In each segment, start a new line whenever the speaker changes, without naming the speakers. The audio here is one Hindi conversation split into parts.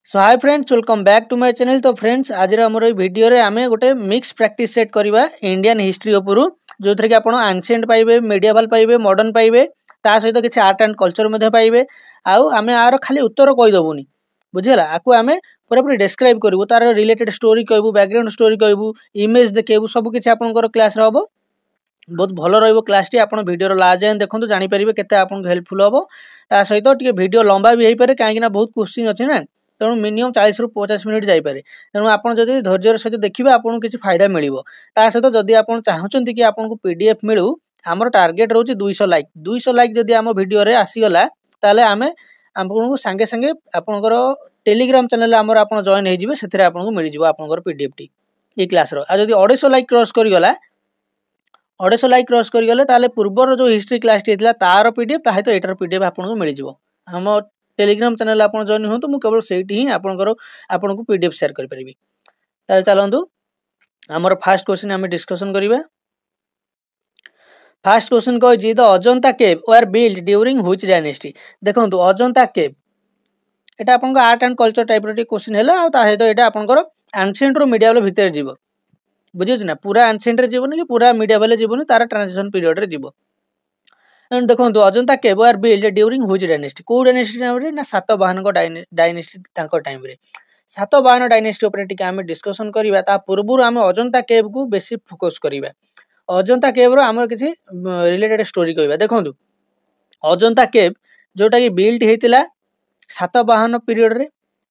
So hi friends, welcome back to my channel. तो फ्रेंड्स आज आमर वीडियो रे आमे गोटे मिक्स प्रैक्टिस सेट करवा इंडियन हिस्ट्री उपरू, जो थरे कि आपण एंशिएंट पाइबे, मेडिएवल पाइबे, मॉडर्न पाइबे, ता सहित किछि आर्ट एंड कल्चर मध्ये पाइबे। आउ आमे आरो खाली उत्तर कहि दबुनी, बुझिला। आकु आमे पूरा पूरी डिस्क्राइब करबो, तार रिलेटेड स्टोरी कहबो, बैकग्राउंड स्टोरी कहबो, इमेज देखेबो, सब किछि आपनकर क्लास रे हबो। बहुत भल रहिबो क्लास टी। आपण वीडियो रो लास्ट जाय देखंतु, जानि परिबे केते आपन हेल्पफुल हबो। ता सहित टिके वीडियो लंबा भी हेई पारे, काहे कि ना बहुत क्वेश्चन अछि ना, तेणु मिनिमम 40 रु 50 मिनिट जाइपे। तेणु आपड़ जब धैर्य सहित देखिए आपको किसी फायदा मिल सहित जदि आप चाहते कि आपको पीडीएफ मिलू, आमर टार्गेट रोचे 200 लाइक। 200 लाइक जदि आम वीडियो आसीगला ताले आमे आपको सांगे सांगे आपनकर टेलीग्राम चैनल आमर आप जॉइन हो से आपको मिल जाव आपनकर पीडीएफ टी ये क्लास रो। आ जदि 250 लाइक क्रॉस करगला, 250 लाइक क्रॉस करगले ताले पूर्वर जो हिस्ट्री क्लास टी था तार पीडीएफ ताहे तो एटार पीडीएफ आपको मिल जाव। हम टेलीग्राम चैनल आप जॉइन हूँ, मुझे केवल सेठी ही आपको पीडीएफ शेयर कर परिबी। ताले चलंतु हमर फर्स्ट क्वेश्चन हम डिस्कशन करिबा। फर्स्ट क्वेश्चन कह the Ajanta cave were build during which dynasty. देखंतु अजंता केव एटा आपन आर्ट एंड कल्चर टाइप रो क्वेश्चन हैला, आ ता हेतो एटा आपनकर एंशिएंट रो मीडिएवल भितर जीवो, बुझियो ना। पूरा एंशिएंट रे जीवोनी कि पूरा मीडिएवल जीवोनी, तार ट्रांजिशन पीरियड रे जीवो। देखो Ajanta cave are build during which dynasty. को डायनेस्टी टाइम रे ना सातवाहन को डायनेस्टी तांको टाइम रे। सातवाहन डायनेस्टी ऊपर टिके हम डिस्कशन करिबा। ता पूर्वरु हम अजंता केव को बेसी फोकस करिबा। अजंता केव रो हमर किछि रिलेटेड स्टोरी कहबा। देखंतु अजंता केव जोटा कि बिल्ड हेतिला सातवाहन पीरियड रे,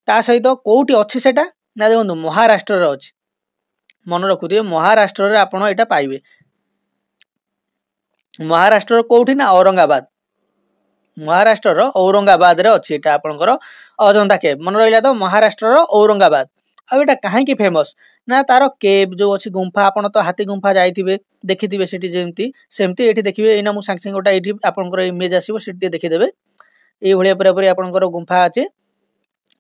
ता सहित कोउटी अछि सेटा ना, देखंतु महाराष्ट्र रे अछि। मन रखुथिबे महाराष्ट्र रे आपण एटा पाइबे। महाराष्ट्र कोउठी ना औरंगाबाद। महाराष्ट्र औरंगाबाद रे अछि एटा आपनकर अजंता केव। मन रहिला तो महाराष्ट्र औरंगाबाद। आ एटा काहे की फेमस ना, तार केव जो अछि गुंफा, आपण तो हाथी गुंफा जाइथिबे देखिथिबे, सेठी जेमती सेमती एठी देखिबे। एना मु सांग सांग गोटा एठी आपनकर इमेज आसीबो, सेठी देखिदेबे। ए भलिया पूरा पूरी आपनकर गुंफा अछि।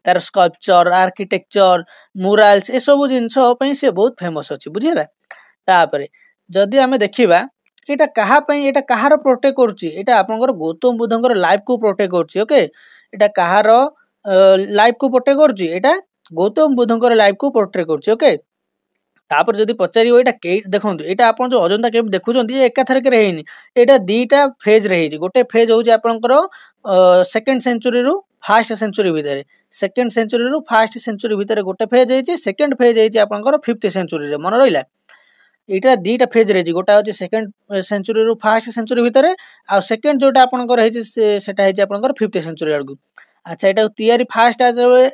तार स्कल्पचर, आर्किटेक्चर, मुराल्स ए सब जिंस पई से बहुत फेमस अछि, बुझिला। तापरे जदि हमें देखिबा एटा कहा पई, एटा कहार प्रोटेक्ट करछि, एटा आपनकर गौतम बुद्धंकर लाइफ को प्रोटेक्ट करछि। ओके, एटा कहार लाइफ को प्रोटेक्ट करछि, एटा गौतम बुद्धंकर लाइफ को प्रोटेक्ट करछि। ओके, तापर जदि पचारियो एटा के देखंतु, एटा आपन जो अजंता केव देखुचंती एका थरके रहिनी, एटा दीटा फेज रहिछि। गोटे फेज होउछि आपनकर सेकंड सेंचुरी रु फर्स्ट सेंचुरी भितरे, सेकंड सेंचुरी रु फर्स्ट सेंचुरी भितरे गोटे फेज हेछि। सेकंड फेज हेछि आपनकर 5th सेंचुरी रे। मन रहिला एटा दीटा फेज रहिछि, गोटा होछि सेकंड सेंचुरी रु फर्स्ट सेंचुरी भितरे, आ सेकंड जोटा आपनकर हेछि सेटा हेछि आपनकर 5th सेंचुरी आडगु। अच्छा, एटा तयारी फास्ट आजबे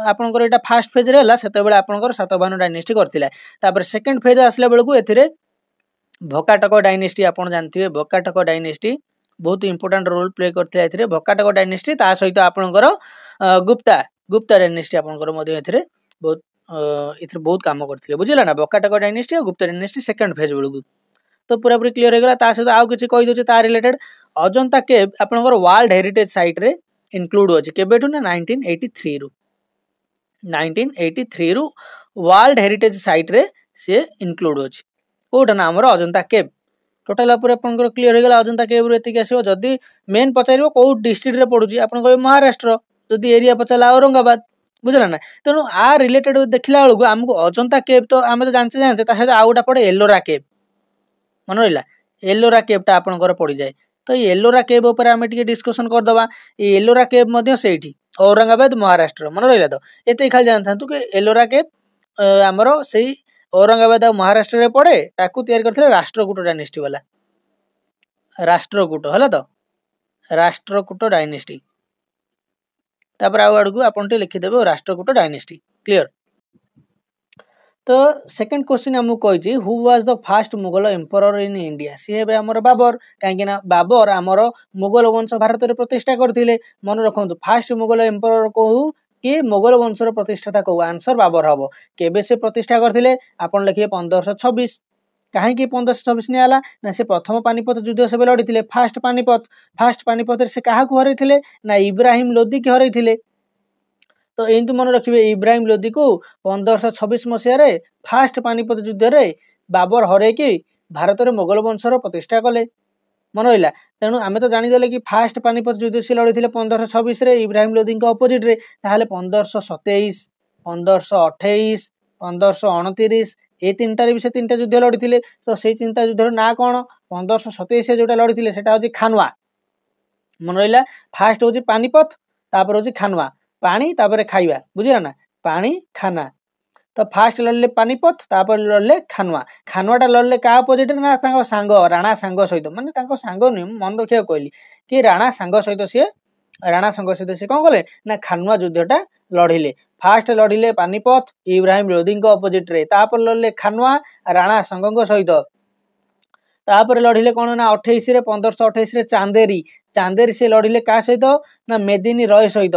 आपनकर एटा फास्ट फेज रे हला, सेते बेले आपनकर सातवाहन डायनेस्टी करथिला। तापर सेकंड फेज आसले बेलकु एथिरे भकाटक डायनेस्टी आपण जानथिबे। भकाटक डायनेस्टी बहुत इंपोर्टेंट रोल प्ले करथिला एथिरे भकाटक डायनेस्टी। ता सहित आपनकर गुप्ता डायनेस्टी आपनकर मध्ये एथिरे बहुत इथरे बहुत काम करथिले, बुझिला ना। भकाटक डायनेस्टी और गुप्ता डायनेस्टी सेकंड फेज बेलकु तो पूरा पूरी क्लियर हो गला। ता सहित आउ किछि कहि दोछि ता रिलेटेड। अजंता केव आपनकर वर्ल्ड हेरिटेज साइट रे इनक्लूड अछि। केबेठु ना 1983 रु, 1983 रु वर्ल्ड हेरिटेज साइट रे से इनक्लूड अछि। कोटा ना हमर अजंता केव। टोटल पूरा आपनकर क्लियर हो गला। अजंता केव रो एतिक आसीबो। जदि मेन पचारिबो को डिस्ट्रिक्ट रे पडुची, आपन कहबे महाराष्ट्र। जदि एरिया पचाला औरंगाबाद, बुझला ना। तेनु आ रिलेटेड देखिला बेलकु हमको अजंता केव तो आमे तो जानचे ता सहित आउटा पड़े एलोरा केव। मन रहिला एलोरा केव ता आपनकर पड़ी जाय। तो ये एलोरा केव ऊपर आमे टिके डिस्कशन कर दबा। ये एलोरा केव मध्ये सेठी औरंगाबाद महाराष्ट्र। मन रहिला तो एते खाली जानथांतु कि एलोरा केव हमरो सेही औरंगाबाद और महाराष्ट्र रे पड़े। ताकू तयार करथिले राष्ट्रकूट डायनेस्टी वाला। राष्ट्रकूट हला तो राष्ट्रकूट डायनेस्टी। तापर आउ आडकू आपन टे लिखि देबो राष्ट्रकूट डायनेस्टी। क्लियर। तो सेकंड क्वेश्चन हमु कहिछि, who was the first Mughal emperor in India. सी हेबे हमर बाबर। काहेकि ना बाबर हमर मुगल वंश भारत रे प्रतिष्ठा करथिले। मन रखंतु फर्स्ट मुगल एम्परर कहू कि मुगल वंशर प्रतिष्ठाता कहू, आंसर बाबर हबो। केबे से प्रतिष्ठा करथिले आपन लिखिए 1526। काहे कि 1526 ने आला ना, से प्रथम पानीपत युद्ध से लड़ीथिले। फर्स्ट पानीपत रे से काहा को हरैथिले ना, इब्राहिम लोदी के हरैथिले। तो एंतु मन रखिबे इब्राहिम लोदी को 1526 मसिया रे फर्स्ट पानीपत युद्ध रे बाबर हरे कि भारत रे मुगल वंशर प्रतिष्ठा कले। मन रहा तेणु आम तो जानीदे कि फास्ट पानीपत युद्ध से लड़ी 1526 इब्राहिम लोधी अपोजिट रे 1527 1528 1529 ये तीनटार भी से तीनटा युद्ध लड़ी तो से तीनटा युद्ध ना कौन 1527 जोटा लड़ी से खानुआ मन रहा फास्ट हूँ पानीपत तापर हूँ खानुआ पानी तापर खाइबा बुझिला ना पानी खाना तो फास्ट लड़ले पानीपत तापर लड़ले खानुआ खानुआटा लड़ले क्या अपोजिट ना सांग राणा सांग सहित माने सांग नुह मन रखा कहली कि राणा सांग सहित सी राणा सांग सहित सी कौन कले ना खानुआ युद्धटा लड़िले फास्ट लड़िले पानीपत इब्राहिम लोधी अपोजिट रे तापर लड़ले खानुआ राणा सांग सहित तापर लड़िले कौन ना 28 रे 1528 रे चांदेरी चांदेरी से लड़िले क्या सहित ना मेदिनी रॉय सहित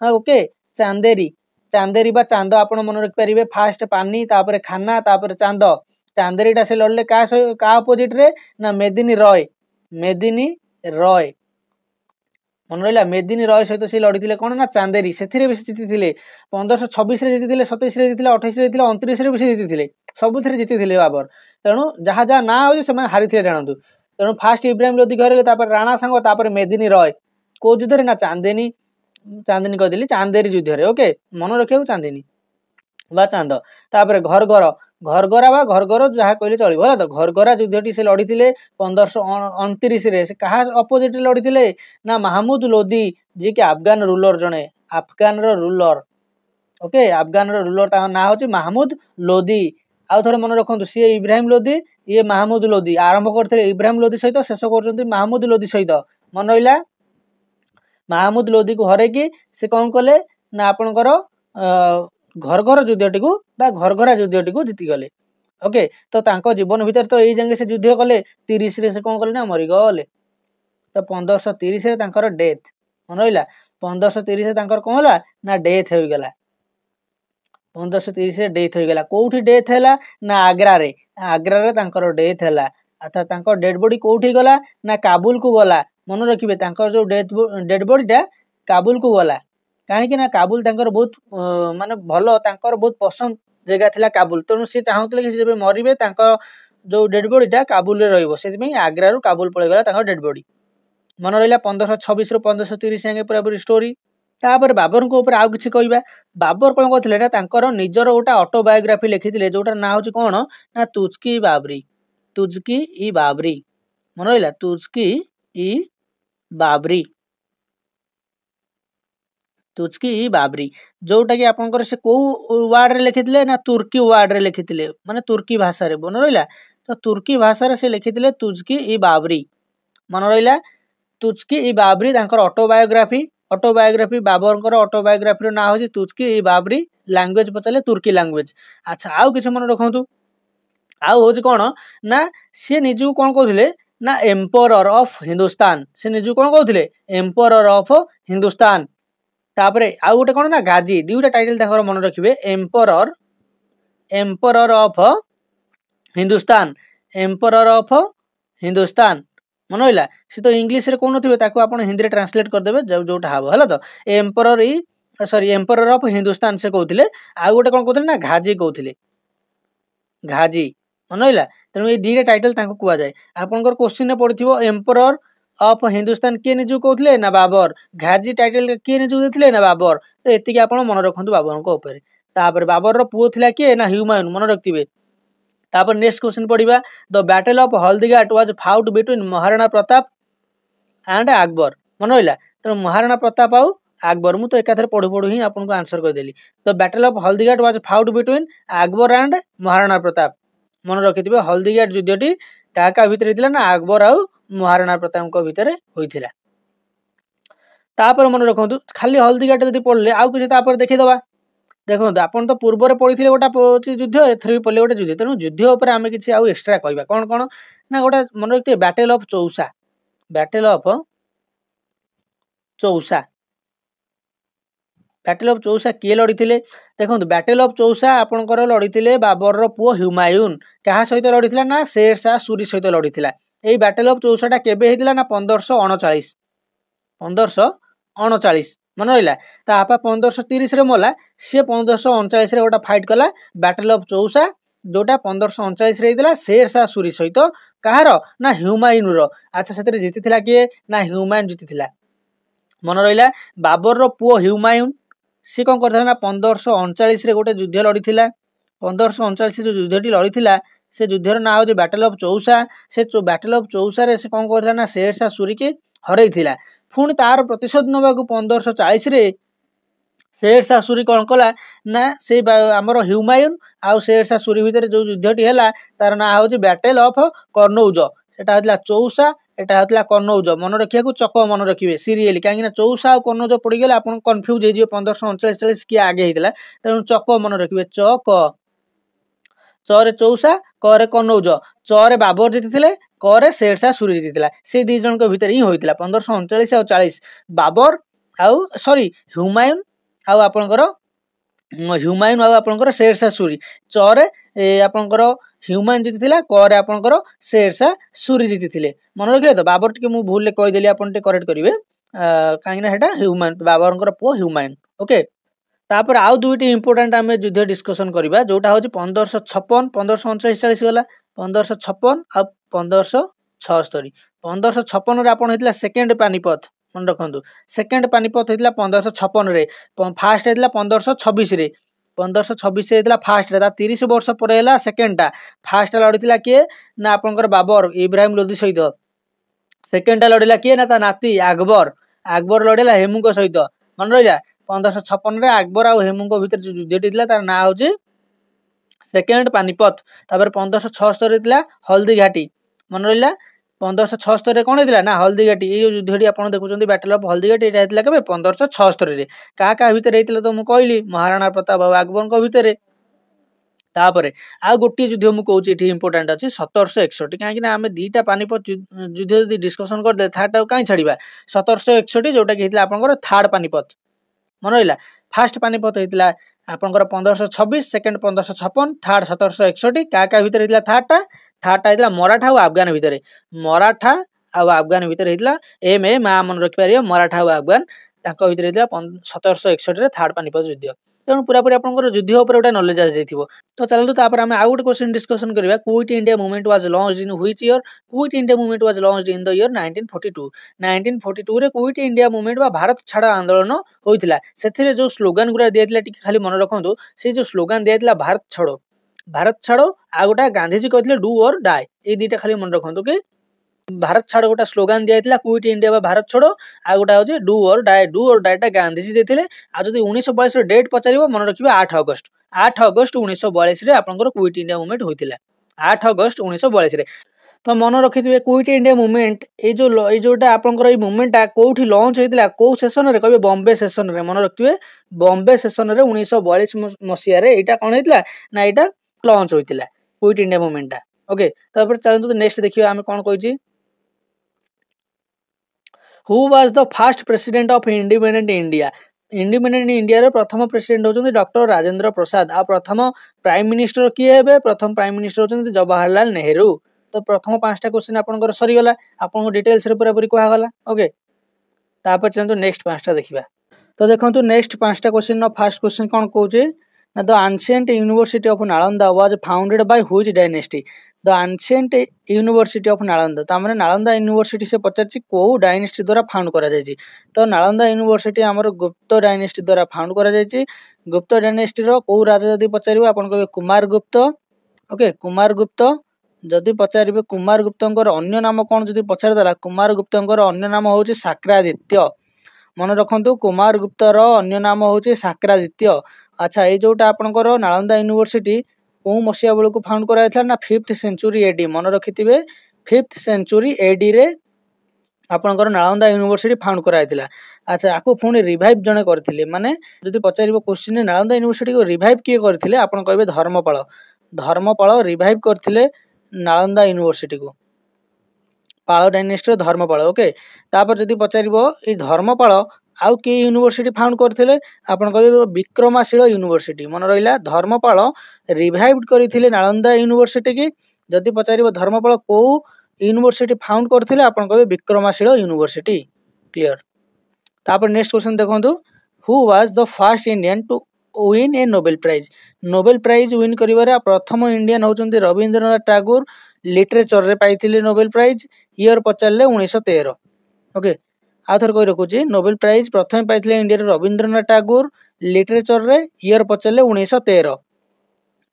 ओके चांदेरी चांदेरी बा चांद आप मन रखिपारे फास्ट पानी तापर खाना तापर चांद चांदेरीटा से लड़ले क्या अपोजिट रे ना मेदिनी रॉय मन रहा मेदिनी रॉय सहित से लड़ी कौन ना चांदेरी से जीति 1526 जीति 27 जीति 28 जीति 29 भी से जीति सबुथ जीति बाबर तेणु जहाँ जहाँ ना हो हारी जानतु तेणु फास्ट इब्राहिम लोधी घर राणा सांग तापर मेदिनी रॉय कौ युद्ध ना चांदेनी चांदनी कहदेली चांदेरी युद्ध रे ओके मन रखा चांदनी बा चांद तापर घरगरा बा घरगर जहाँ कहले चलो है तो घरगरा युद्धटी से लड़ी 1529 से क्या अपोजिट लड़ी ना महमूद लोधी जी के अफगान रूलर जड़े Afghan ruler okay Afghan ruler ना हूँ महमूद लोधी आउ थे मन रखु सी इब्राहिम लोधी ये महमूद लोधी आरंभ करते इब्राहिम लोधी सहित शेष कर महमूद लोधी सहित मन रहा महमूद लोधी को हरैकी से कौन कले ना आपणकर घरघर युद्धटी को घरघरा युद्धटी को जीतीगले ओके तो तांको जीवन भितर तो यही जंगे से युद्ध कले 30 रे से कौन कले ना मरीगले तो 1530 रे तांकर डेथ मन रहा 1530 रे तांकर कौन है ना डेथ हो गला 1530 रे डेथ हो गला कोठी डेथ है ना आग्रा रे तांकर डेथ है अर्थात तांकर डेड बॉडी कोठी गला ना काबुल को गला मन रखिए जो डेड बॉडीटा काबुल को गला कहीं ना काबुल तांकर बहुत माने भलो तांकर बहुत पसंद जगह थिला काबुल तेणु सी चाहूले कि जब मरबे जो डेड बॉडीटा काबुल रे आग्रा रू काबुल पलैगला तांकर डेड बॉडी मन रहा 1526 रू 1530 जाए पूरा पूरी स्टोरी तापर बाबर ऊपर आउ किछि कहबा बाबर कौन कहते तांकर निजर गोटा ऑटोबायोग्राफी लिखिथिले जोटार ना हूँ कौन ना तुजकी ई बाबरी मन रहा तुजकी ई बाबरी जोटा कि आपंकर से कौ वार्ड रे लिखिथिले ना तुर्की वार्ड रे लिखिथिले माने तुर्की भाषा रे मन रहा तो तुर्की भाषा रे से लिखिथिले तुजकी ई बाबरी मन रहा तुजकी ई बाबरी तांकर ऑटोबायोग्राफी बाबरकर ऑटोबायोग्राफी ना हूँ तुजकी ई बाबरी लैंग्वेज पचारे तुर्की लैंग्वेज अच्छा आउ किसी मन रखु आउ हूँ कौन ना सी निजू कौन कहते ना एम्परर ऑफ हिंदुस्तान से निजू कौन कहते एम्परर ऑफ हिंदुस्तान तापर आउ गोटे कौन ना गाजी दुईटा टाइटल ताकर मन रखिए एम्परर ऑफ हिंदुस्तान मन रहा सी तो इंग्लीश रे कौन थे आप हिंदी में ट्रांसलेट करदे जोटा हम है तो एम्परर ऑफ हिंदुस्तान से कहते आउ गोटे कौन कहते ना घाजी कहते घाजी मन रहा तेणु ये दुईटा टाइटल कहुए आपंकर क्वेश्चन पड़ो एम्परर ऑफ हिंदुस्तान किए निजू कहते ना बाबर घाजी टाइटल किए निजू देते ना बाबर तो ये आप मन रखु बाबर बाबर पुओ थिला किए ना ह्यूमायून मन रखिए तापर नेक्स्ट क्वेश्चन पढ़ा the battle of Haldighat was fought between Maharana Pratap and Akbar मन रहा तेणु महाराणा प्रताप आउ अकबर मुझे एकाथरे पढ़ू पढ़ू ही आपको आंसर करदेली the battle of Haldighat was fought between Akbar and Maharana Pratap मन रखिथे हल्दीघाट युद्धटी क्या भितर ना अकबर आउ महाराणा प्रताप भितर होइथिला तापर मन रखु खाली हल्दीघाट जब पढ़ले आउ किसी देखीदबा देखो आपन तो पूर्व पढ़ी गोटा युद्ध एथर भी पढ़ले गोटे युद्ध तेणु युद्ध उपर आम किसी आउ एक्सट्रा कहवा कौन कौन ना गोटा मन रखिए बैटल ऑफ चौसा किए लड़ी देखो बैटल ऑफ चौसा आपंकर लड़ी बाबर पुओ ह्यूमायून क्या सहित लड़ी ना शेर शाह सूरी सहित लड़ी यही बैटल ऑफ चौसाटा केबे हेतिला ना 1539 मन रहा तापा 1530 रे मला सी 1539 रे गोटा फाइट कला बैटल ऑफ चौसा जोटा 1539 रे शेर शाह सूरी सहित कहार ना ह्युमायून रो। अच्छा से जीति किए ना ह्युमायून जीति मन रहा बाबर पुओ ह्युमायून सी कौन करता ना 1539 गोटे युद्ध लड़ी 1539 जो युद्धटी लड़ी से युद्धर ना हूँ बैटल ऑफ चौसा। से बैटल ऑफ चौसा रे से कौन करता ना शेर शाह सूरी की हरई पुणी तार प्रतिशोध नवा 1540 शेर शाह सूरी कौन कला ना से आमर ह्युमायून आउ शेर शाह सूरी भितर जो युद्धटी है तार ना हूँ बैटल ऑफ कनौज। सेटा होता चौसा एटा होता कनौज। मन रखा चक मन रखिए सीरियली कहीं चौसा और कनौज पड़गले आप कन्फ्यूज हो 1539 किए आगे होता तेणु चक मन रखिए चक चरे चौसा करे कनौज चरे बाबर जीति करे शेर शाह सूरी जीति से दी जन भितर ही होता 1539 और 40 बाबर आउ सॉरी ह्युमायून आउ आपणकर ह्युमायून आउ आपणकर शेर शाह सूरी चरे आपणकर ह्युमायून जीति करे आपणकर शेर शाह सूरी जीति मन रखिले तो बाबर टी मुझे भूल कहीदेली आप करेक्ट करेंगे कहीं ह्युमायून बाबर पुओ ह्युमायून ओके। तापर आउ दुईटी इंपोर्टाट आम युद्ध डिस्कसन करवा जोटा हूँ 1556 1539 40 गला 1556 आ 1576 1556 आप सेकेंड पानीपत मन रखु सेकेंड पानीपत होता 1556 फास्ट होता 1526 1526 फास्ट 30 वर्ष पर सेकेंडटा फास्ट लड़ी किए ना आपंकर बाबर इब्राहिम लोधी सहित सेकेंडटा लड़ला किए ना नाती अकबर अकबर लड़ेला हेमू सहित मन रहा 1556 अकबर आ हेमू भीतर जो युद्धटी तार ना हूँ सेकेंड पानीपत। तापर 1576 हल्दी घाटी मन रहा 1576 कौन होता ना हल्दी घाटी ये युद्धटी आप देखुं बैटल ऑफ हल्दी घाटी ये 1576 क्या भितर होता तो मुझे कहली महाराणा प्रताप और अकबर भितर। तापर आ गोटे युद्ध मुझे कौन इंपोर्टाट अच्छी 1761 कहीं आम दीटा पानीपत युद्ध डिस्कसन करदे थर्ड कहीं छाड़ा 1761 जोटा कि आपंकर थर्ड पानीपत मन रहा फास्ट पानीपत होता आपंकर 1526 सेकेंड 1556 थर्ड 1761 क्या भितर होता थर्डटा होता मराठा और अफगान भितर मराठा आउ अफगान भितर होता एम ए माँ मन रखिपार मराठा और अफगान भितर होता 1761 थर्ड पानीपत युद्ध। तेणु पूरापूरी आप युद्ध उपर गोटे नॉलेज आसी तो चलते आम आउ गोटे क्वेश्चन डिस्कसन करवा quit India movement was launched in which year. Quit India movement was launched in the year 1942 1942 रे क्विट इंडिया मूवमेंट वा भारत छाड़ आंदोलन होता से जो स्लोगान गुरा दिया खाली मन रखु से जो स्लोगान दिया भारत छाड़ो आ गोटा गांधीजी कहते डू और डाई ये दुईटा खाली मन रखु कि भारत छाड़ गोटा स्लोगान दिया क्विट इंडिया भारत छोड़ो आ गोटा हूँ डू और डाईटा गांधीजी देते आज 1942 डेट पचार मन रखिए 8 अगस्त 1942 आपंकर क्विट इंडिया मूवमेंट होता 8 अगस्त 1942 तो मन रखि क्विट इंडिया मूवमेंट ये जोटा आपंकर मूवमेंटा कौटी लॉन्च होता कौ सेसन कहे बॉम्बे सेसन रे मन रखिए बॉम्बे सेसन रे 1942 मसीह यहाँ कौन होता ना यहाँ लॉन्च होता क्विट इंडिया मूवमेंटा ओके। तापर चलते नेक्स्ट देखिए आम कौन कही who was the fast president of independent India. Independent India प्रथम प्रेसिडेंट होचंदी डॉक्टर राजेंद्र प्रसाद आ प्रथम प्राइम मिनिस्टर किए हेबे प्रथम प्राइम मिनिस्टर होचंदी जवाहरलाल नेहरू। तो प्रथम 5टा क्वेश्चन आपनकर सरीगला आपन डिटेल्स रे पूरा पूरी कहगला ओके। तापर चलतो नेक्स्ट 5टा देखिबा तो देखंतु नेक्स्ट 5टा क्वेश्चन न फर्स्ट क्वेश्चन कोन कहूचे ना the ancient university of Nalanda was founded by which dynasty. The ancient university of Nalanda तामने नालंदा यूनिवर्सिटी से पचारछि को डायनेस्टी द्वारा फाउंड करा जायछि। तो नालंदा यूनिवर्सिटी हमर गुप्त डायनेस्टी द्वारा फाउंड करा जायछि। गुप्त डायनेस्टी रो को राजा जदी पचारिबो आपन कहबे कुमार गुप्त ओके कुमार गुप्त जदि पचारिबे कुमार गुप्तंकर अन्य नाम कोन जदि पचार दला कुमार गुप्तंकर अन्य नाम होछि साक्रादित्य मन रखंतु कुमार गुप्तर अन्य नाम होछि साक्रादित्य। अच्छा ये जोटा आपनकर नालंदा यूनिवर्सिटी को मसीहा बेलू फाउंड कराइला ना 5th सेंचुरी एडी मन रखिथिबे 5th सेंचुरी एडी रे आपनकर नालंदा यूनिवर्सिटी फाउंड कराइला। अच्छा आको पुणी रिवाइव जने करथिले माने जदि पचारिबो क्वेश्चन नालंदा यूनिवर्सिटी को रिवाइव किए करथिले आपन कहबे धर्मपाल धर्मपाल रिवाइव करथिले नालंदा यूनिवर्सिटी को पाल डायनेस्टी धर्मपाल ओके। तापर जदि पचारिबो ए धर्मपाल आउ के यूनिवर्सिटी फाउंड करथिले आपन कहबे विक्रमाशील यूनिवर्सिटी मन रहिला धर्मपाल रिवाइव करथिले नालंदा यूनिवर्सिटी की जदि पचारिबो धर्मपाल को यूनिवर्सिटी फाउंड करथिले आपन कहबे विक्रमाशील यूनिवर्सिटी क्लियर। तापर नेक्स्ट क्वेश्चन देखंतु who was the first Indian to win a Nobel prize. Nobel prize win करिवारे प्रथम इंडियन होचंती रविंद्रनाथ टैगोर लिटरेचर रे पाइथिले नोबेल प्राइज इयर पचारे 1913 ओके आ थर कहि रखुची नोबेल प्राइज प्रथम पाइथिले इंडिया रे रविंद्रनाथ टैगोर लिटरेचर रे इयर पचारे 1913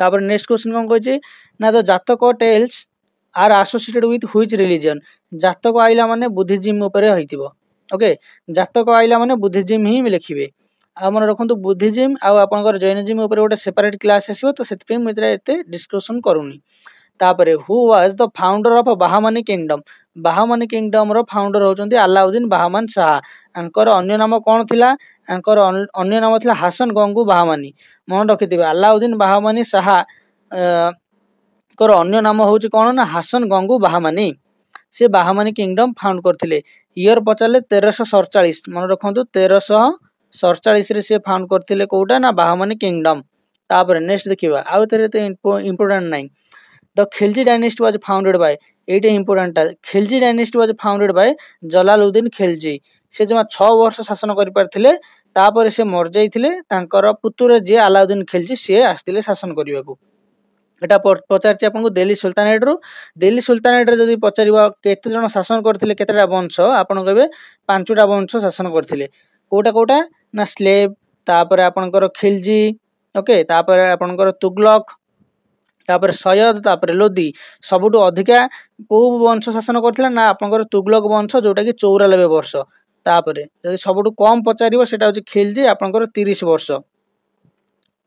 तापर नेक्स्ट क्वेश्चन कोन कहछि ना the Jataka tales are associated with which religion जातक आइला माने बुद्धिज्म ऊपर होइतिबो ओके जातक आइला माने बुद्धिज्म ही लिखिबे आ मन रखंतु बुद्धिज्म आ आपनकर जैनिज्म ऊपर गोटे सेपरेट क्लास आसीबो तो सेति पे मित्रा एते डिस्कशन करूनी तापरे who was the founder of Bahmani kingdom रो फाउंडर होचंती अलाउद्दीन बाहमान शाह अंकर अन्य नाम कोन थिला अंकर अन्य नाम थिला हसन गंगू बाहामानी मन रखिथिबे अलाउद्दीन बाहामानी शाह कर अन्य नाम होची कोन ना हसन गंगू बाहामानी से बाहामानी किंगडम फाउंड करथिले ईयर पचाले 1347 मन रखंतु 1347 रे से फाउंड करथिले कोटा ना बाहामानी किंगडम तापर नेक्स्ट देखिबा आउ तेरे ते इंपोर्टेंट नाइ the Khilji dynasty was founded bye Ete important Khilji dynasty was founded bye Jalaluddin Khilji से जमा 6 वर्ष शासन करि परथिले तापर से मर जाइथिले तांकर पुत्र जे अलाउद्दीन खिलजी से आस्तिले शासन करिवाकू एटा पचारछि आपनको दिल्ली सुल्तानेट रे जदि पचारिबा केते जण शासन करथिले केतेटा वंश आपन कहबे पांचटा वंश शासन करथिले कोटा ना स्लेव तापर आपनकर खिलजी ओके तापर आपनकर तुगलक तापर सयद तापर लोदी सबुटु अधिका को वंश शासन करथिला ना आपनकर तुगलक वंश जोटा कि 94 वर्ष तापर जदि सबुटु कम पचारिबो सेटा होछि खिलजी आपनकर 30 वर्ष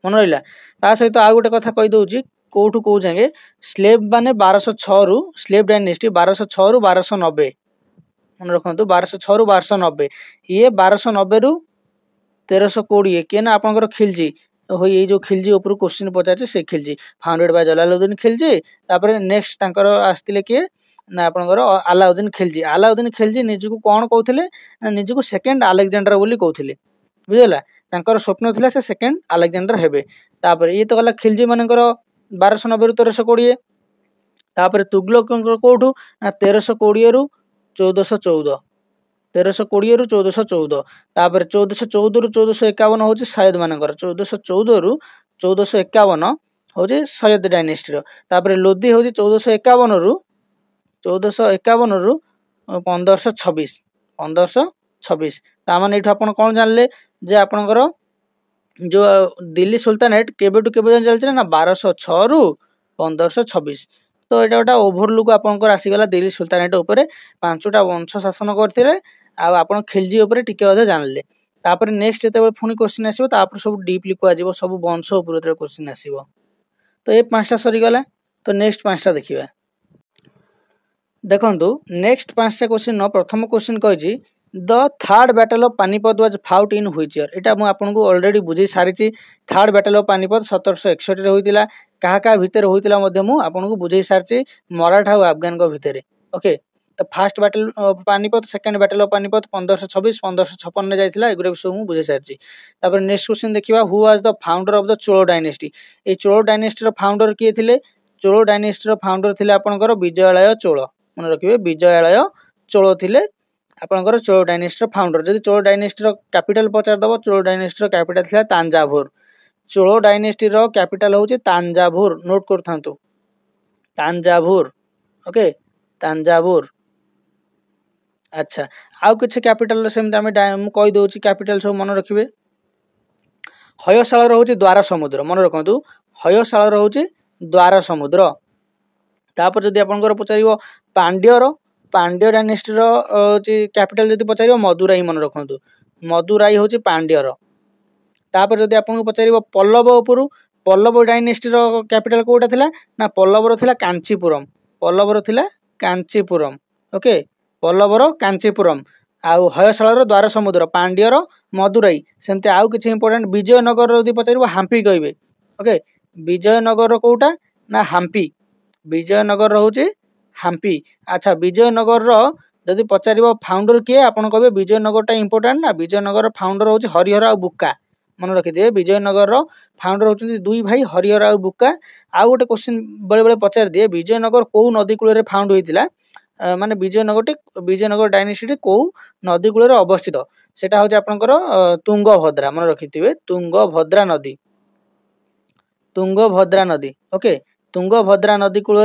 मन रहिला ता सहित आ गोटे कथा कहि दउची कोठु को जागे स्लेव माने 1206 रु स्लेव डायनेस्टी 1206 रु 1290 मन रखंतु 1206 रु 1290 ये 1290 रु 1320 के ना आपनकर खिलजी हो ये जो खिलजी ऊपर क्वेश्चन पचारछि से खिलजी फाउंडेड बाय जलालुद्दीन खिलजी तापर नेक्स्ट तांकर आस्तिले के ना आपनकर अलाउद्दीन खिलजी निजको कोन कहउथिले ना निजको सेकंड अलेक्जेंडर बोली कहउथिले बुझला तांकर स्वप्न थिला से सेकंड अलेक्जेंडर हेबे तापर ये तो गला खिलजी मानकर 1290 रु 1320 तापर तुगलक कोठु ना 1320 रु 1414 1320 रु 1414 तापर 1414 रु 1451 होची सयद मानकर 1414 रु 1451 होची सयद डायनेस्टी रो तापर लोदी होची 1451 रु 1526 ता माने एठो आपण कोन जानले जे आपनकर जो दिल्ली सुल्तानेट केबेटु केबे चलछि ना 1206 रु 1526 तो एटा गोटा ओभरलुक आपनकर आसीगला दिल्ली सुल्तानेट ऊपर पांचटा वंश शासन करथिले आ आपण खिलजी ऊपर टिके अधे जानले तापर नेक्स्ट जेते पुनी क्वेश्चन आसीबो तापर सब डीपली को आजिबो सब वंश ऊपर जेते क्वेश्चन आसीबो तो ए पांचटा सरी गला तो नेक्स्ट पांचटा देखिबा देखंतु नेक्स्ट पांचटा क्वेश्चन न प्रथम क्वेश्चन कहछि the third battle of Panipat was fought in which year एटा मु आपनको ऑलरेडी बुझी सारिछि थर्ड बैटल ऑफ पानीपत 1761 रे होइतिला काहा भितर होइतिला मध्ये मु आपनको बुझी सारिछि मराठा और अफगान को भितर ओके तो first battle of Panipat second battle of Panipat 1526 1556 ने जाइतिला एगुरे विषय मु बुझी सारिछि तापर नेक्स्ट क्वेश्चन देखिबा who was the founder of the Chola dynasty ए चोल डायनेस्टी रो फाउंडर किए थिले चोल डायनेस्टी रो फाउंडर थिले आपनकर विजयालय चोल मन रखिबे विजयालय चोल थिले आपनकर चोल डायनेस्टी रो फाउंडर जदि चोल डायनेस्टी रो कैपिटल पचार दबो चोल डायनेस्टी रो कैपिटल थिला तांजावुर चोल डायनेस्टी रो कैपिटल होची तांजावुर नोट करथांतु तांजावुर ओके तांजावुर अच्छा आउ किछ कैपिटल सेम हम कहि दोची कैपिटल सब मन रखिबे हयशाला रो होची द्वार समुद्र मन रखंतु हयशाला रो होची द्वार समुद्र तापर जदि आपनकर पचारिबो पांड्य डायनेस्टी रो कैपिटल जदि पचारिबो मदुराई मन रखंतु मदुराई होची पांड्य रो तापर जदि आपनको पचारिबो पल्लव डायनेस्टी रो कैपिटल कोटा थिला ना पल्लव रो थिला कांचीपुरम ओके पल्लव रो कांचीपुरम आउ हयशाला रो द्वार समुद्र पांड्य रो मदुराई सेमते आउ किछ इंपोर्टेंट विजयनगर रो जदि पचारिबो हम्पी कहबे ओके विजयनगर रो कोटा ना हम्पी विजयनगर होची हम्पी अच्छा विजयनगर रो जदि पचारिबो फाउंडर किए आपण कहबे विजयनगर टा इंपोर्टेंट ना विजयनगर फाउंडर होची हरिहर आ बुक्का मन रखि दिए विजयनगर रो फाउंडर होची दुई भाई हरिहर आ बुक्का आ गोटे क्वेश्चन बेले बेले पचार दिए विजयनगर को नदी कूल रे फाउंड होइतिला माने विजयनगर डायनेस्टी को नदी कूल रे अवस्थित सेटा होची आपनकर तुंगभद्रा मन रखिथिबे तुंगभद्रा नदी ओके तुंगभद्रा नदी कूल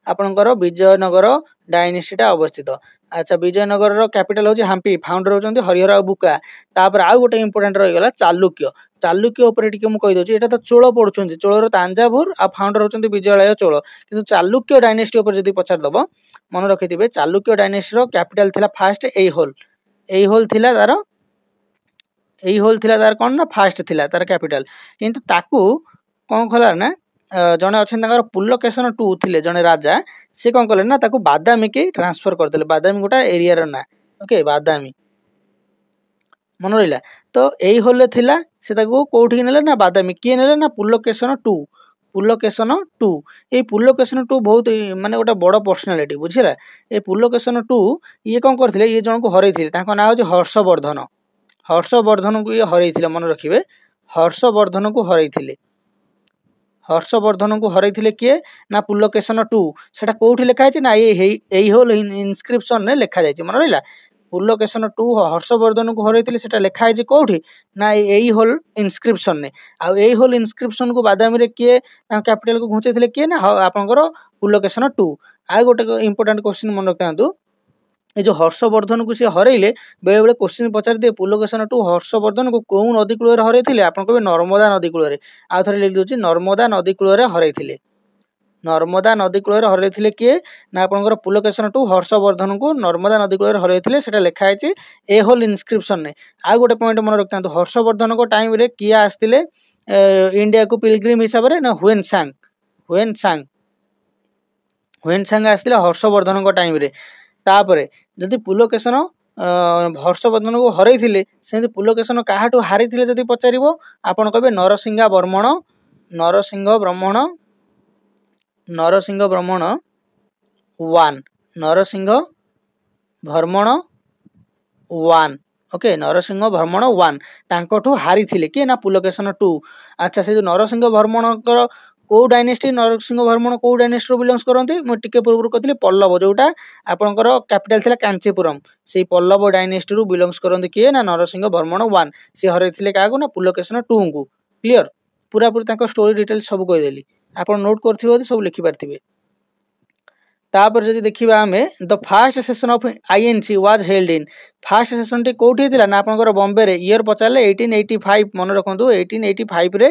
आपणकर विजयनगर डायनेस्टीटा अवस्थित। अच्छा विजयनगर कैपिटल होची हम्पी, फाउंडर होचंती हरिहर बुका। तापर आउ गोटे इंपोर्टेंट रहीगला चालुक्य। चालुक्य ऊपर टिके मु कहि दोची, एटा तो चोल पढुचंती, चोलर तांजावुर आ फाउंडर होचंती विजयालय चोल, किंतु चालुक्य डायनेस्टी ऊपर जदी पचार दबो मन रखिथिबे चालुक्य डायनेस्टी रो कैपिटल थिला फास्ट एहोल। एहोल थिला तार कोन ना फास्ट थिला तार कैपिटल, किंतु ताकू कोन खला ना जने अछन तांकर पुलकेशन टू थिले जने राजा, से कोन कले ना ताकू बादामी के ट्रांसफर करदेले। बादामी गोटा एरिया रो ना, ओके बादामी मन रहिला। तो एई होले थिला से ताकू कोठी नेले ना बादामी, किए नेले ना पुलकेशन टू। पुलकेशन टू ए पुलकेशन टू बहुत माने गोटा बड़ पर्सनालिटी बुझिला। ए पुलकेशन टू ये कोन करथिले, ये जन को हरैथिले, ताको ना होची हर्षवर्धन। हर्षवर्धन को ये हरैथिले मन रखिबे, हर्षवर्धन को हरैथिले। हर्षवर्धन को हरैथिले किए ना पुलकेशन टू। सेटा कोठी लिखा है ना एई होल इनस्क्रिप्शन ने लिखा जाय मन रहिला। पुलकेशन टू हर्षवर्धन को हरैथिले सेटा लिखा है कोठी ना एई होल इनस्क्रिप्शन ने। आ एई होल इनस्क्रिप्शन को बादामी रे किए ता कैपिटल को घुचैथिले किए ना आपनकर पुलकेशन टू। आ गोटे इंपोर्टेंट क्वेश्चन मन रखतांतु, ये जो हर्षवर्धन को सी हरैले बेले बेले क्वेश्चन पचार दे पुलकेशन टू हर्षवर्धन को कोउ नदी कूल हरैथिले, आपन कहबे नर्मदा नदी कूल रे। आ थरे लिख दोची नर्मदा नदी कूल रे हरैथिले। नर्मदा नदी कूल रे हरैथिले किए ना आपनकर पुलकेशन टू हर्षवर्धन को नर्मदा नदी कूल रे हरैथिले, सेटा लिखा है ए होल इनस्क्रिप्शन ने। आ गोटे पॉइंट मन रखतांतु, हर्षवर्धन को टाइम रे किए आस्तिले इंडिया को पिलग्रिम हिसाब रे ना हुएन सांग। हुएन सांग आस्तिले हर्षवर्धन को टाइम रे। तापरे जदि पुलकेशन हर्षवर्धन को हरैथिले, सेमति पुलकेशन काहाटू हारिथिले जदि पचारिबो आपण कहबे नरसिंह ब्रह्मण। नरसिंह ब्रह्मण 1 नरसिंह भ्रमण 1 ओके नरसिंह भ्रमण 1 तांकोठू हारिथिले कि ना पुलकेशन टू। अच्छा से जो नरसिंह भ्रमण को डायनेस्टी, नरसिंह भ्रमण को डायनेस्टी रो बिलोंग्स करंती, मु टिके पूर्व कहथिले पल्लव जोटा आपनकर कैपिटल थिला कांचीपुरम, सेही पल्लव डायनेस्टी रो बिलोंग्स करंती किए ना नरसिंह भ्रमण 1। से हरैथिले कागो ना पुलकेशन टू को। क्लियर पूरा पूरी तांको स्टोरी डिटेल सब कहि देली, आपण नोट करथिबो सब लिखि पारथिबे। तापर जदि देखिबा हमें the first session of INC was held in. First session T कोठी हेतिला ना आपनकर बॉम्बे रे। ईयर पचारले 1885 मन रखंतु 1885 रे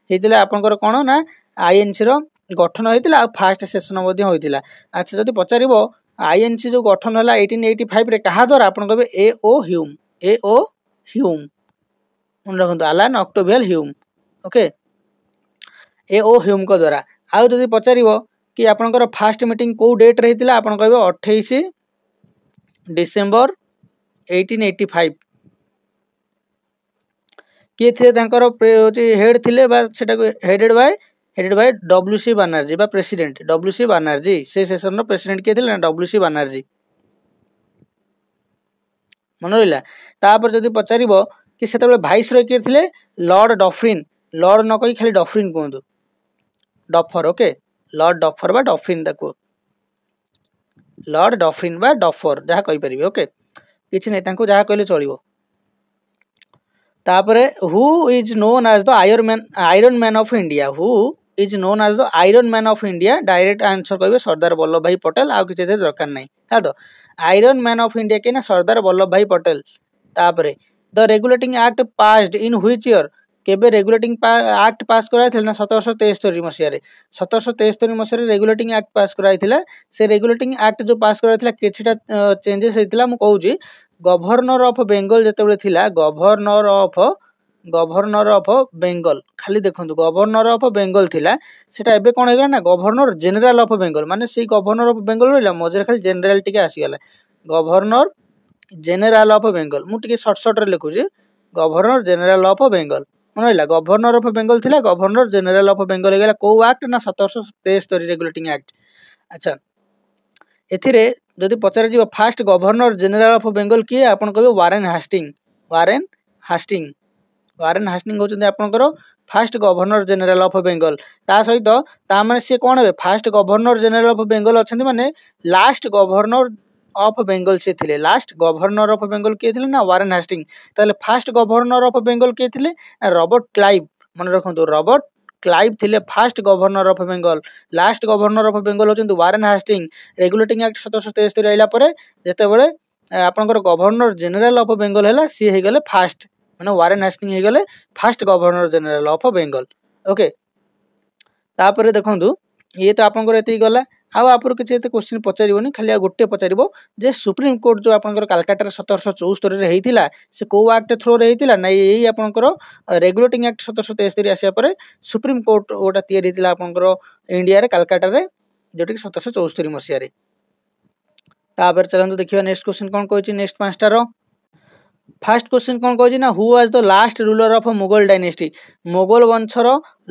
हेतिला आपनकर कोन ना आईएनसी रो गठन हेतिला आ फर्स्ट सेशन मध्ये होइतिला। अच्छा जदि पचारिबो आईएनसी जो गठन हला 1885 रे कहा द्वारा आपण कहबे ए.ओ. ह्यूम मन रखंतु अलान ऑक्टेवियल ह्यूम। Okay A.O.. ह्यूम को द्वारा। आ जदि पचारिबो कि आपनकर फर्स्ट मीटिंग को डेट रहितिला आपण कहबे 28 डिसेंबर 1885। किए थे तांकर हेड थिले बा सेटा हेडेड बाय डब्ल्यूसी बनर्जी बा प्रेसिडेंट डब्ल्यूसी बनर्जी। से सेशन रो प्रेसिडेंट किए थिले ना डब्ल्यूसी बनर्जी मन रहिला। तापर जदि पचारिबो कि सेतबे वाइस रॉय किए थिले लॉर्ड डफरिन। लॉर्ड न कहि खाली डफरिन कहंतु, डफर। ओके लॉर्ड डफर बा डफरिन ताको लॉर्ड डफरिन बा डफर जहा कहि परिबे। ओके किछि नै तांको जहा कहले चलिबो। तापरे who is known as the iron man of India. Who is known as the iron man of India. Direct answer कहबे सरदार वल्लभ भाई पटेल, आ किछि दरकार नै हा। तो आयरन मैन ऑफ इंडिया के ना सरदार वल्लभ भाई पटेल। तापरे the regulating act passed in which year. केबे रेगुलेटिंग एक्ट पास कराइथिला ना 1773 मसिया रे। 1773 मसिया रे रेगुलेटिंग एक्ट पास कराइथिला। से रेगुलेटिंग एक्ट जो पास कराइथिला किछिटा चेंजेस हेतिला मु कहूजी। गवर्नर ऑफ बेंगल जेतेबेले थिला, गवर्नर ऑफ बेंगल खाली देखंतु गवर्नर ऑफ बेंगल थिला, सेटा एबे कोन हेगला ना गवर्नर जनरल ऑफ बेंगल। माने सेही गवर्नर ऑफ बेंगल रहला मझे खाली जनरल टिके आसी गेला गवर्नर जनरल ऑफ बेंगल। मु टिके शॉर्ट रे लिखुजी गवर्नर जनरल ऑफ बेंगल मन रहला। गवर्नर ऑफ बेंगल थिला गवर्नर जनरल ऑफ बेंगल हेगला को एक्ट ना 1773 रेगुलेटिंग एक्ट। अच्छा एथिरे जदि पचार जीव first governor general of Bengal किए आपण कहबे वारेन हास्टिंग। वारेन हास्टिंग होचंदी आपनकर first governor general of Bengal. ता सहित ता माने से कोन हेबे first governor general of Bengal अछंती माने लास्ट गवर्नर ऑफ बेंगल से थिले। लास्ट गवर्नर ऑफ बेंगल किए थिले ना वारेन हास्टिंग। ताले फास्ट गवर्नर ऑफ बेंगल किए थिले रॉबर्ट क्लाइव मन रखंतु रॉबर्ट क्लाइव थिले first governor of Bengal last governor of Bengal होचंती वारेन हास्टिंग रेगुलेटिंग एक्ट 1773 आइला परे जेते बेले आपनकर गवर्नर जनरल ऑफ बेंगल हैला सी हे गले फास्ट माने वारेन हास्टिंग हे गले fast governor general of Bengal okay तापर देखंतु ये तो आपनकर एति गला आउ आपर किसी एते क्वेश्चन पचारिबोनी खाली आ गोटे पचारिबो जे सुप्रीम कोर्ट जो आपनकर कलकत्ता 1774 रे हेतिला से को एक्ट थ्रो रे हेतिला नै एई आपनकर रेगुलेटिंग एक्ट 1773 आसिया परे सुप्रीम कोर्ट ओटा तयार हेतिला आपनकर इंडिया रे कलकत्ता रे जोटि 1774 मसिया रे तापर चलंतु देखिबा नेक्स्ट क्वेश्चन कोन कहछि नेक्स्ट पांचटा रो फर्स्ट क्वेश्चन कौन कहछि ना who was the last ruler of Mughal dynasty Mughal वंशर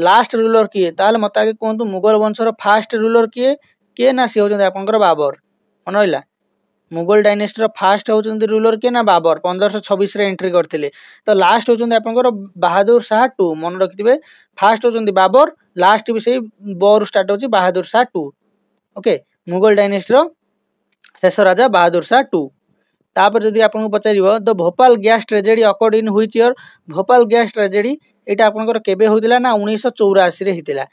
लास्ट रूलर किए ताल मत आगे कहतु मुगल वंशर फास्ट रूलर किए ना सी होचंदी आपनकर बाबर मन रहिला मुगल डायनेस्टी रो फास्ट होचंदी रूलर किए ना बाबर 1526 रे एंट्री करथिले तो लास्ट होचंदी आपनकर बहादुर शाह 2 मन रखिथिबे फास्ट होचंदी बाबर लास्ट भी सेही बोर स्टार्ट होची बहादुर शाह 2 ओके मुगल डायनेस्टी रो शेष राजा बहादुर शाह 2 तापर जदि आपन पचारिबो the Bhopal gas tragedy occurred in which year Bhopal gas tragedy एटा आपनकर केबे होतिला ना 1984 रे हितिला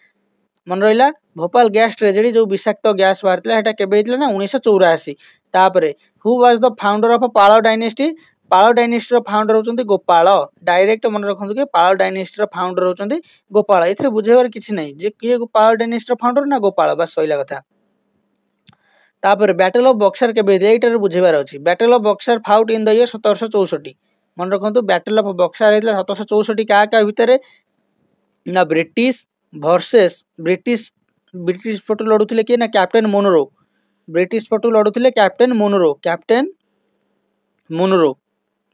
मन रहिला भोपाल गैस ट्रेजेडी जो विषाक्त गैस बाहरतिला एटा केबे हितिला ना 1984 तापरे who was the founder of Pal dynasty रो फाउंडर होचंती गोपाल डायरेक्ट मन रखंतु के पाल डायनेस्टी रो फाउंडर होचंती गोपाल एथरे बुझेबार किछि नै जे किए पाल डायनेस्टी रो फाउंडर ना गोपाल बस सइला कथा तापर बैटल ऑफ बक्सर के बेदे एटार बुझेबार अछि battle of Buxar fought in the year 1764 मन रखंतु बैटल ऑफ बक्सर हेतला 1764 का भितरे ना ब्रिटिश वर्सेस ब्रिटिश पटु लडुथिले के ना कैप्टन मोनरो ब्रिटिश पटु लडुथिले कैप्टन मोनरो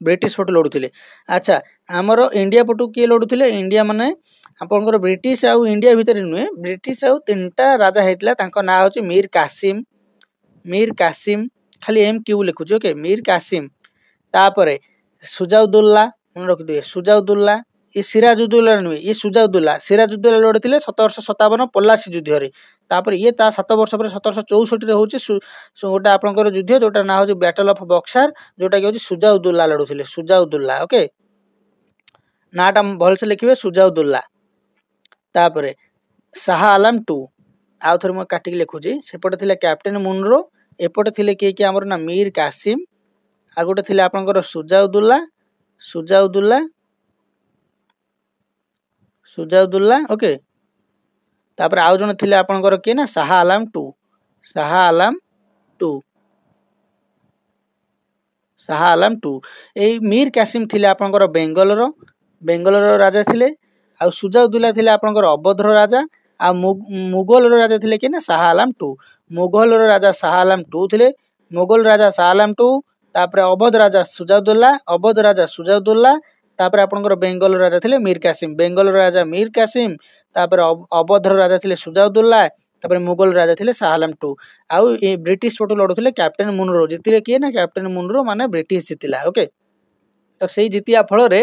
ब्रिटिश पटु लडुथिले अच्छा हमर इंडिया पटु के लडुथिले इंडिया माने आपनकर ब्रिटिश आ इंडिया भितरे नुए ब्रिटिश आ तीनटा राजा हेतला तांको ना होची मीर कासिम खाली एम क्यू लिखुछ ओके मीर कासिम तापरे सुजाउद्दौला मन रख दिए सुजाउद्दौला ये सिराजुद्दौला नुए ये सिराजुद्दौला लड़थिले 1757 पलासी युद्ध रे तापरे ये ता 7 वर्ष पर 1764 रे होची गोटा आपनकर युद्ध जोटा ना होची बैटल ऑफ बक्सर जोटा कि होची सुजाउद्दौला लड़ुथिले सुजाउद्दौला ओके नाटा भल से लिखिबे सुजाउद्दौला तापरे शाह आलम 2 आउ थर म काटिक लिखुची सेपटे थिले कैप्टन मुनरो एपटे थिले के हमर ना मीर कासिम आ गोटे थिले आपनकर सुजाउद्दौला ओके तापर आउ जण थिले आपनकर के ना शाह आलम 2 ए मीर कासिम थिले आपनकर बेंगल रो राजा थिले आ सुजाउद्दौला थिले आपनकर अवध रो राजा आ मुगल रो राजा थिले के ना शाह आलम 2 मुगल रो राजा शाह आलम 2 थिले मुगल राजा शाह आलम 2 तापर अवध राजा सुजाउद्दौला तापर आपनकर बेंगल राजा थिले मीर कासिम तापर अवध राजा थिले सुजाउद्दौला तापर मुगल राजा थिले शाह आलम 2 आउ ए ब्रिटिश पटु लडुथिले कैप्टन मुनरो जितिले किए ना कैप्टन मुनरो माने ब्रिटिश जितिला ओके तो सेही जितिया फल रे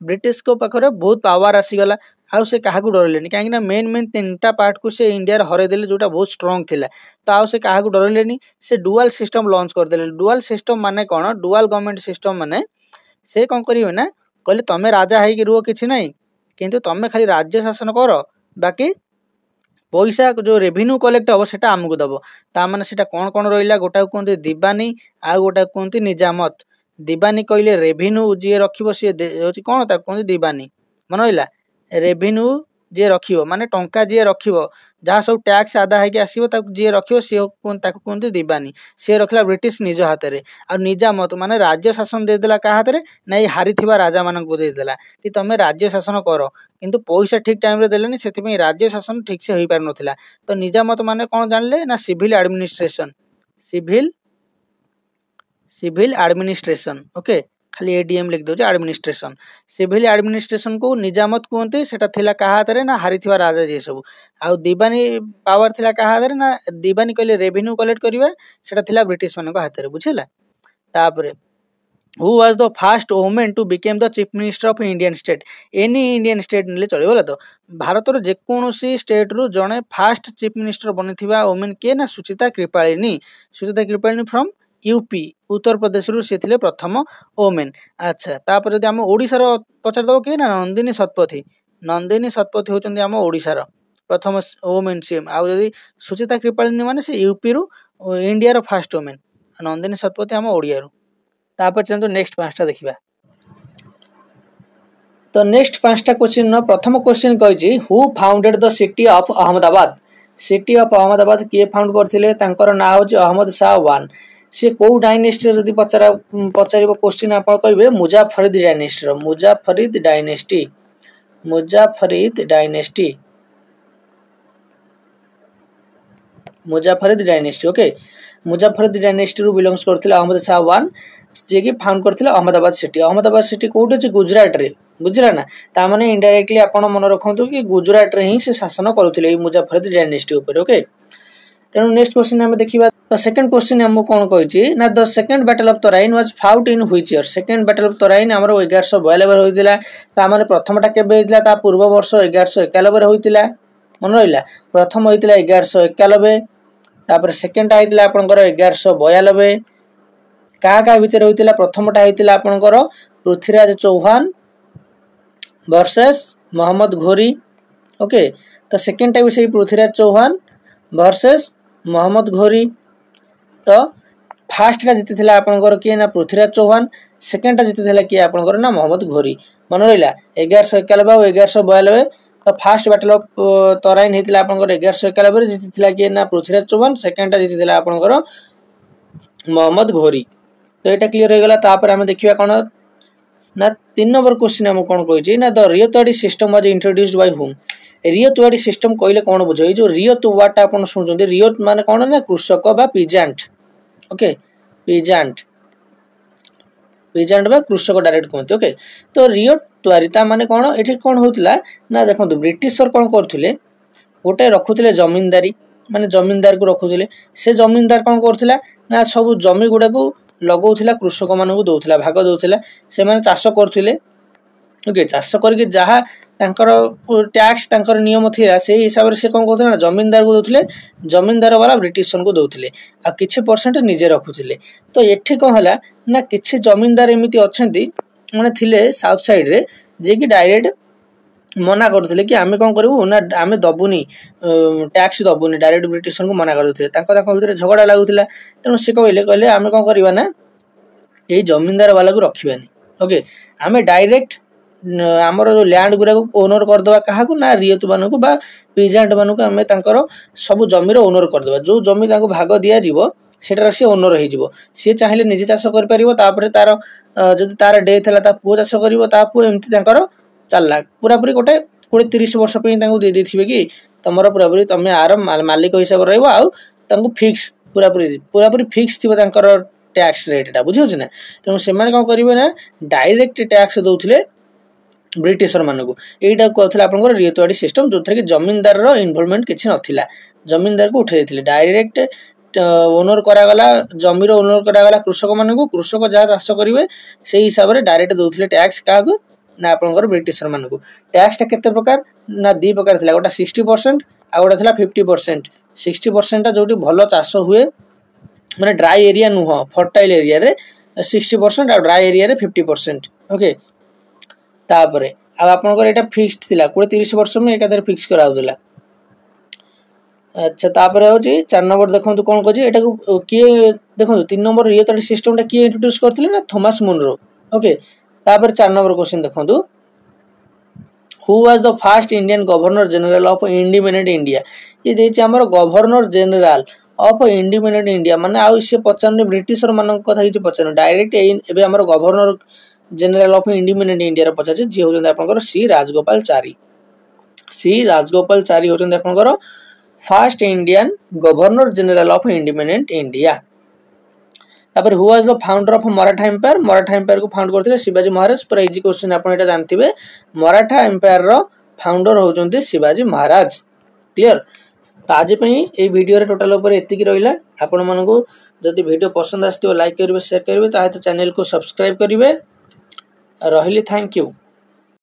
ब्रिटिश को पाखरे बहुत पावर आसी गला आउ से काहाकू डरलेनी काहे ना मेन तीनटा पार्ट को से इंडिया रे हरे देले जोटा बहुत स्ट्रांग थिला तो आउ से काहाकू डरलेनी से डुअल सिस्टम लॉन्च कर देले डुअल सिस्टम माने कोन डुअल गवर्नमेंट सिस्टम माने से कोन करिवे ना कहले तमे राजा है कि रुओ किछि नै किंतु तमे खाली राज्य शासन करो बाकी पैसा जो रेवेन्यू कलेक्ट हो सेटा हमकु दबो ता माने सेटा कोन रहिला गोटा कोंती दीवानी आ गोटा कोंती निजामत दीवानी कहले रेवेन्यू जे रखिबो से होची कोन ता कोंती दीवानी मन रहिला रेवेन्यू जे रखिबो माने टंका जे रखिबो जहा सब टैक्स आदा है कि आसीबो ता जे रखिबो से कोन ताको कोंती दीवानी से रखला ब्रिटिश निज हाथ रे आ निजामत माने राज्य शासन दे देला का हाथ रे नै हारी थिबा राजा मानन को दे देला कि तमे राज्य शासन करो किंतु पैसा ठीक टाइम रे देलेनी सेति में राज्य शासन ठीक से होई पार नथिला तो निजामत माने कोन जानले ना सिविल एडमिनिस्ट्रेशन ओके खाली एडीएम लिख दो एडमिनिस्ट्रेशन सिविल एडमिनिस्ट्रेशन को निजामत कहते सेटा थिला का हाथ रे ना हारी थिबा राजा जे सब आ दीवानी पावर थिला का हाथ रे ना दीवानी कहले रेवेन्यू कलेक्ट करिवे सेटा थिला ब्रिटिश मानको हाथ रे बुझिला तापरे who was the first women to become the chief minister of Indian state any Indian state ले चलिबला तो भारत रो जे कोनोसी स्टेट रो जणे फर्स्ट चीफ मिनिस्टर बनिथिबा वुमेन के ना सुचिता कृपालिनी फ्रॉम यूपी उत्तर प्रदेश रु से थिले प्रथम वुमेन अच्छा तापर जदि हम ओडिसा रो पचार दबो के ना नंदिनी शतपथी नंदिनी शतपथी होचंदी आम ओडिशार प्रथम वुमेन सीएम आउ जदि सुचिता कृपालिनी माने से यूपी रु इंडिया रो फर्स्ट वुमेन नंदिनी शतपथी आम ओडिया रु तापर चलतो नेक्स्ट पांचटा देखिबा तो नेक्स्ट पांचटा क्वेश्चन प्रथम क्वेश्चन कहिछि who founded the city of Ahmedabad city of Ahmedabad किए फाउंड करथिले तांकर ना होछि अहमद शाह वन से को डायनेस्टी जदि पचारिबो क्वेश्चन आप कहबे मुजाफरिद डायनेस्टी रो Muzaffarid dynasty Muzaffarid dynasty Muzaffarid dynasty okay Muzaffarid dynasty रु बिलोंग्स करथिले अहमद शाह वन जे कि फाउंड करथिले अहमदाबाद सिटी कोउट अछि गुजरात रे बुझिला ना ता माने इनडायरेक्टली आपण मन रखंतु कि गुजरात रे ही से शासन करूथिले मुजाफरिद डायनेस्टी ऊपर ओके तेणु नेक्स्ट क्वेश्चन हम देखिबा तो सेकंड क्वेश्चन हम कोन कहिछि ना the second battle of Tarain was fought in which year second battle of Tarain हमरो 1192 होइतिला ता माने प्रथमटा केबे होइतिला ता पूर्व वर्ष 1191 रे होइतिला मन रहिला प्रथम होइतिला 1191 तापर सेकंड आइतिला आपनकर 1192 का भीतर होइतिला प्रथमटा होइतिला आपनकर पृथ्वीराज चौहान वर्सेस मोहम्मद घोरी ओके तो सेकंड टाइम से पृथ्वीराज चौहान वर्सेस मोहम्मद घोरी तो फास्ट का जीति थिला आपनकर किए ना पृथ्वीराज चौहान सेकंड टा जीति थिला किए आपनकर ना मोहम्मद घोरी मन रहिला 1191 और 1192 तो फास्ट बैटल ऑफ तराइन हेतिला आपनकर 1191 रे जीति थिला किए ना पृथ्वीराज चौहान सेकंड टा जीति थिला आपनकर मोहम्मद घोरी तो एटा क्लियर हो गेला तापर हम देखिबा कोन ना 3 नंबर क्वेश्चन हम कोन कहि ना the ryotwari system was introduced by whom ryotwari system कहले कोन बुझो ए जो रियोत वाट आपण सुनजोंदी रियोत माने कोन ना कृषक बा पीजेंट ओके पीजेंट बा कृषक डायरेक्ट कहते ओके तो रियोतवारीता माने कोन एठी कोन होतला ना देखंतु ब्रिटिशर कोन करथिले गोटे रखुथिले जमींदारी माने जमींदार को रखुथिले से जमींदार कोन करथिला ना सब जमी गुडा को लगौथिला कृषक मानकु दउथिला भाग दउथिला से माने चाष करथिले ओके चाष करके जहा तांकर टैक्स तांकर नियम थिला से हिसाब रे से कोन करथिले ना जमींदार को दउथिले जमींदार वाला ब्रिटिशन को दउथिले आ किछि परसेंट निजे रखुथिले तो एठी कोन हला ना किछि जमींदार एमिति अछंती माने थिले साउथ साइड रे जे कि डायरेक्ट मना करथिले कि आमे कोन करबो ना आमे दबुनी टैक्स दबुनी डायरेक्ट ब्रिटिशन को मना करथिले तांको भीतर झगड़ा लागुथिला तेनु से कहले आमे कोन करबा ना ए जमींदार वाला को रखिबानी ओके आमे डायरेक्ट हमर जो लैंड गुरा को ओनर कर दबा काहा को ना रियत मानु को बा पीजेंट मानु को आमे तांकर सब जमी रो ओनर कर दबा जो जमी तांको भाग दिया जीवो सेटा से ओनर हे जीवो से चाहिले निजे चाष कर परिबो तापर तार जदि तार डेथ हला ता पु चाष करिवो ता पु एमति तांकर चलला पूरा पूरी गोटे 20-30 वर्ष पे तांको दे देथिबे कि तमरो पूरा पूरी तमे आर मालिक हिसाब रहइबो आ तांको फिक्स पूरा पूरी फिक्स थिबो तांकर टैक्स रेटटा बुझियो छी ना त से माने कोन करिवे ना डायरेक्ट टैक्स दउथिले ब्रिटिशर मानकु एटा कहथिला आपनकर रियतवाडी सिस्टम जोथरे कि जमींदार रो इन्वॉल्वमेंट किछि नथिला जमींदार को उठे देथिले डायरेक्ट ओनर करा गला जमी रो ओनर करा गला कृषक मानकु कृषक जा चाष करिवे सेही हिसाब रे डायरेक्ट दउथिले टैक्स कागु ना आपनकर ब्रिटिशर मानकु टैक्स टा केते प्रकार ना दी प्रकार थिला गोटा 60% आ गोटा थिला 50% 60% ता जोटी भलो चाष हुए माने ड्राई एरिया नुह फर्टाइल एरिया रे 60% आ ड्राई एरिया रे 50% ओके तापरे आ आपनकर एटा फिक्स्ड थिला 20-30 वर्ष में एकाधर फिक्स कराउदिला अच्छा तापरे होची 4 नंबर देखंतु कोन कहजी एटा को किए देखंतु 3 नंबर रियतवाडी सिस्टम टा किए इंट्रोड्यूस करथिले ना थॉमस मुनरो ओके तापर 4 नंबर क्वेश्चन देखंतु who was the first Indian governor general of independent India ये देछि हमर governor general of independent India माने आउ से पचारने ब्रिटिशर मानन कथा हिच पचारने डायरेक्ट एबे हमर governor general of independent India रे पचाचे जे होजन आपनकर सी राजगोपाल चारी होजन आपनकर first Indian governor general of independent India तापर who was the founder of Maratha empire को फाउंड करथिले शिवाजी महाराज पूरा इजी क्वेश्चन आपन एटा जानथिबे मराठा एम्पायर रो फाउंडर होजंती शिवाजी महाराज क्लियर तो आज पई ए वीडियो रे टोटल ऊपर एति की रहिला आपन मन को जदि वीडियो पसंद आस्थिबो लाइक करिवे शेयर करिवे ताहे तो चैनल को सब्सक्राइब करिवे रहिली थैंक यू।